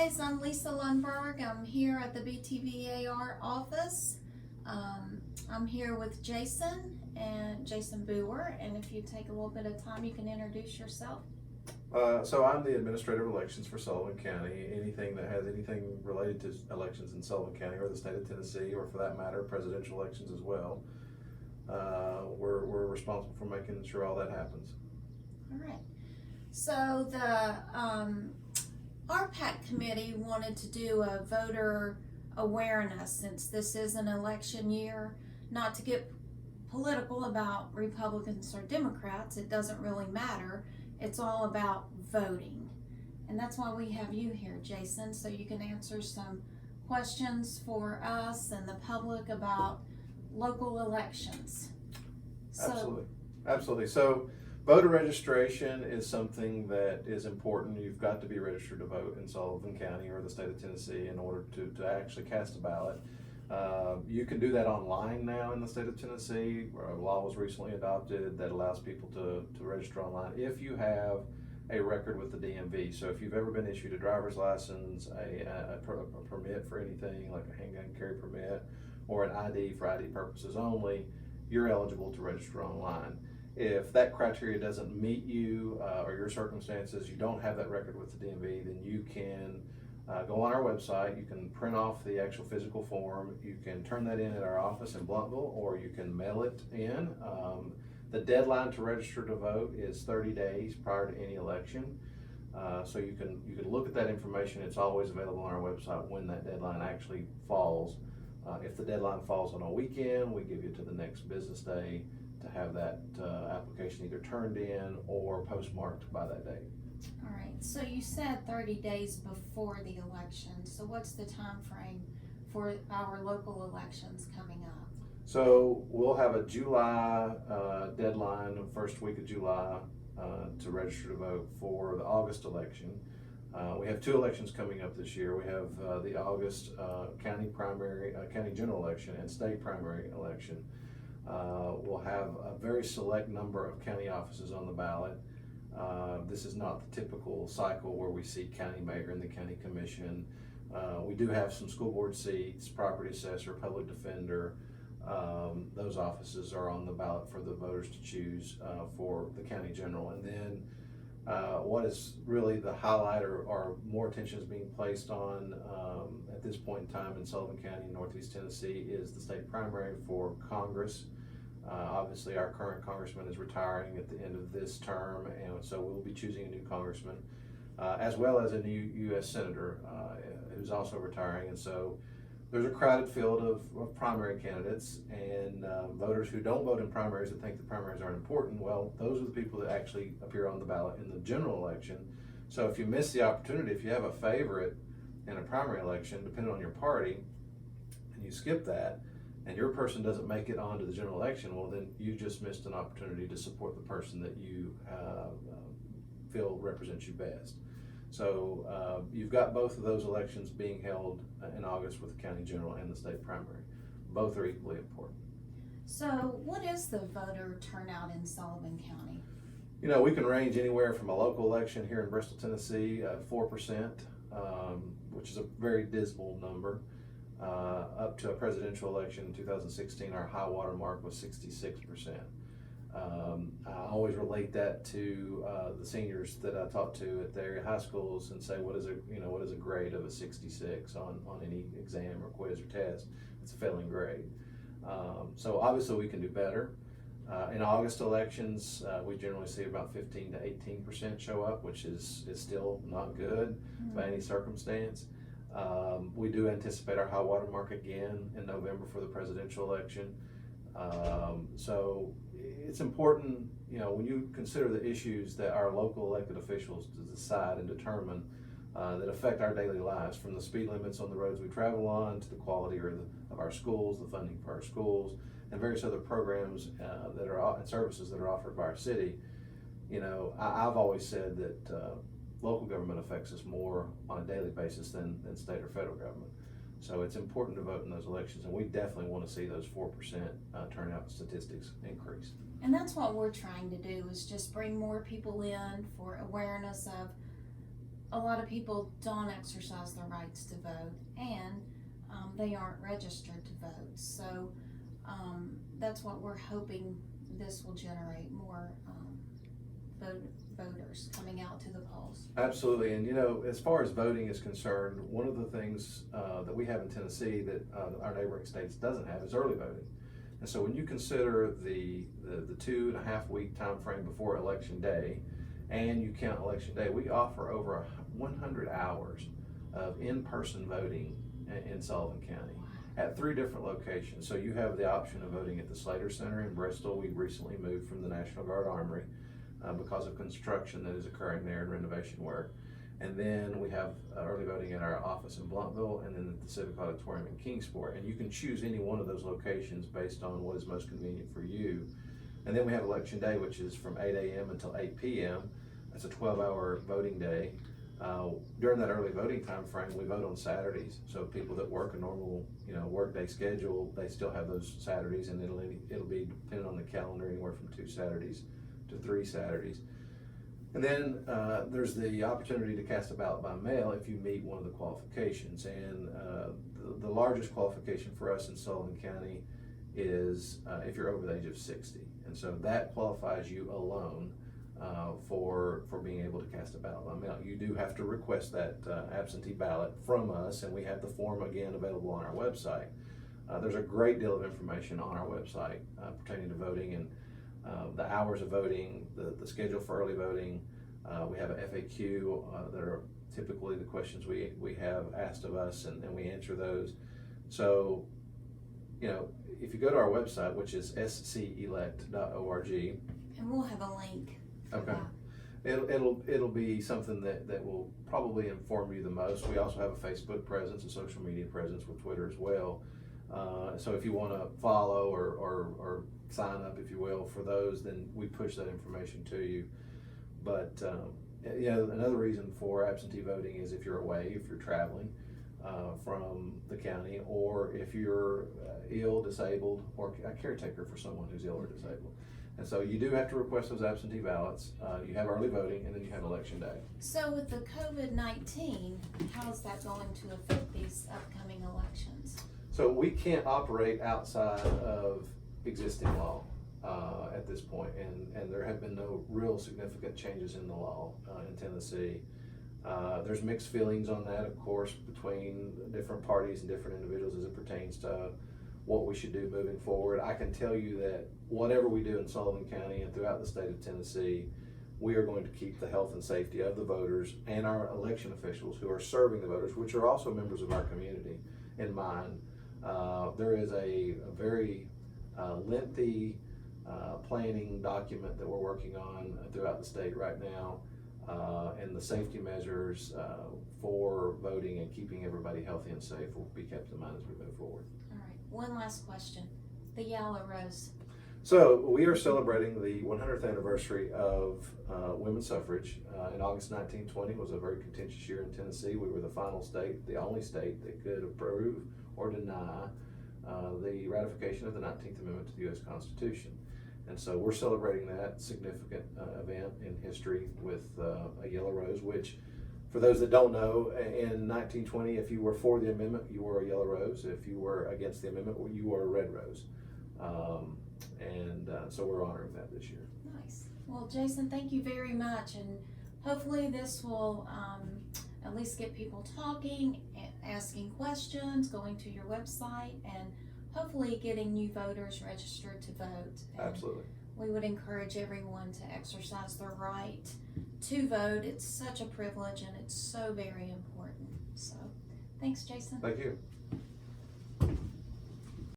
guys, I'm Lisa Lundberg. I'm here at the BTVAR office. I'm here with Jason Booher, and if you take a little bit of time, you can introduce yourself. So I'm the administrator of elections for Sullivan County. Anything that has anything related to elections in Sullivan County or the state of Tennessee, or for that matter, presidential elections as well, we're responsible for making sure all that happens. All right. So the RPAC committee wanted to do a voter awareness, since this is an election year, not to get political about Republicans or Democrats. It doesn't really matter. It's all about voting. And that's why we have you here, Jason, so you can answer some questions for us and the public about local elections. Absolutely. So voter registration is something that is important. You've got to be registered to vote in Sullivan County or the state of Tennessee in order to actually cast a ballot. You can do that online now in the state of Tennessee. A law was recently adopted that allows people to register online if you have a record with the DMV. So if you've ever been issued a driver's license, a permit for anything like a handgun carry permit, or an ID for ID purposes only, you're eligible to register online. If that criteria doesn't meet you or your circumstances, you don't have that record with the DMV, then you can go on our website. You can print off the actual physical form. You can turn that in at our office in Blountville, or you can mail it in. The deadline to register to vote is 30 days prior to any election. So you can look at that information. It's always available on our website when that deadline actually falls. If the deadline falls on a weekend, we give you to the next business day to have that application either turned in or postmarked by that date. All right, so you said 30 days before the election. So what's the time frame for our local elections coming up? So we'll have a July deadline, the first week of July, to register to vote for the August election. We have two elections coming up this year. We have the August county primary, county general election, and state primary election. We'll have a very select number of county offices on the ballot. This is not the typical cycle where we see county mayor and the county commission. We do have some school board seats, property assessor, public defender. Those offices are on the ballot for the voters to choose for the county general. And then what is really the highlight, or more attention is being placed on at this point in time in Sullivan County in Northeast Tennessee, is the state primary for Congress. Obviously our current congressman is retiring at the end of this term, and so we'll be choosing a new congressman, as well as a new U.S. senator who's also retiring. And so there's a crowded field of primary candidates, and voters who don't vote in primaries that think the primaries aren't important. Well, those are the people that actually appear on the ballot in the general election. So if you miss the opportunity, if you have a favorite in a primary election, depending on your party, and you skip that, and your person doesn't make it onto the general election, well, then you just missed an opportunity to support the person that you feel represents you best. So you've got both of those elections being held in August with the county general and the state primary. Both are equally important. So what is the voter turnout in Sullivan County? You know, we can range anywhere from a local election here in Bristol, Tennessee, 4%, which is a very dismal number, up to a presidential election in 2016. Our high water mark was 66%. I always relate that to the seniors that I talk to at the area high schools and say, what is a grade of a 66 on any exam or quiz or test? It's a failing grade. So obviously we can do better. In August elections, we generally see about 15 to 18% show up, which is still not good by any circumstance. We do anticipate our high water mark again in November for the presidential election. So it's important, when you consider the issues that our local elected officials decide and determine that affect our daily lives, from the speed limits on the roads we travel on to the quality of our schools, the funding for our schools, and various other programs and services that are offered by our city. I've always said that local government affects us more on a daily basis than state or federal government. So it's important to vote in those elections, and we definitely want to see those 4% turnout statistics increase. And that's what we're trying to do, is just bring more people in for awareness of a lot of people don't exercise their rights to vote, and they aren't registered to vote. So that's what we're hoping this will generate more voters coming out to the polls. Absolutely, and you know, as far as voting is concerned, one of the things that we have in Tennessee that our neighboring states doesn't have is early voting. And so when you consider the 2.5 week time frame before election day, and you count election day, we offer over 100 hours of in-person voting in Sullivan County at 3 different locations. So you have the option of voting at the Slater Center in Bristol. We recently moved from the National Guard Armory because of construction that is occurring there and renovation work. And then we have early voting at our office in Blumpville, and then at the Civic Auditorium in Kingsport. And you can choose any one of those locations based on what is most convenient for you. And then we have election day, which is from 8 a.m. until 8 p.m. That's a 12-hour voting day. During that early voting time frame, we vote on Saturdays. So people that work a normal, work day schedule, they still have those Saturdays, and it'll be depending on the calendar, anywhere from 2 Saturdays to 3 Saturdays. And then there's the opportunity to cast a ballot by mail if you meet one of the qualifications. And the largest qualification for us in Sullivan County is if you're over the age of 60. And so that qualifies you alone for being able to cast a ballot by mail. You do have to request that absentee ballot from us, and we have the form again available on our website. There's a great deal of information on our website pertaining to voting, and the hours of voting, the schedule for early voting. We have an FAQ that are typically the questions we have asked of us, and we answer those. So, if you go to our website, which is scelect.org, and we'll have a link. Okay. It'll be something that will probably inform you the most. We also have a Facebook presence, a social media presence with Twitter as well. So if you want to follow or sign up, if you will, for those, then we push that information to you. But another reason for absentee voting is if you're away, if you're traveling from the county, or if you're ill, disabled, or a caretaker for someone who's ill or disabled. And so you do have to request those absentee ballots. You have early voting, and then you have election day. So with the COVID-19, how is that going to affect these upcoming elections? So we can't operate outside of existing law at this point, and there have been no real significant changes in the law in Tennessee. There's mixed feelings on that, of course, between different parties and different individuals as it pertains to what we should do moving forward. I can tell you that whatever we do in Sullivan County and throughout the state of Tennessee, we are going to keep the health and safety of the voters and our election officials who are serving the voters, which are also members of our community, in mind. There is a very lengthy planning document that we're working on throughout the state right now, and the safety measures for voting and keeping everybody healthy and safe will be kept in mind as we move forward. All right, one last question. The Yellow Rose. So we are celebrating the 100th anniversary of women's suffrage. In August 1920 was a very contentious year in Tennessee. We were the final state, the only state that could approve or deny the ratification of the 19th Amendment to the U.S. Constitution. And so we're celebrating that significant event in history with a yellow rose, which, for those that don't know, in 1920, if you were for the amendment, you wore a yellow rose. If you were against the amendment, you wore a red rose. So we're honoring that this year. Nice. Well, Jason, thank you very much, and hopefully this will at least get people talking, and asking questions, going to your website, and hopefully getting new voters registered to vote. And absolutely. We would encourage everyone to exercise their right to vote. It's such a privilege, and it's so very important. So, thanks, Jason. Thank you.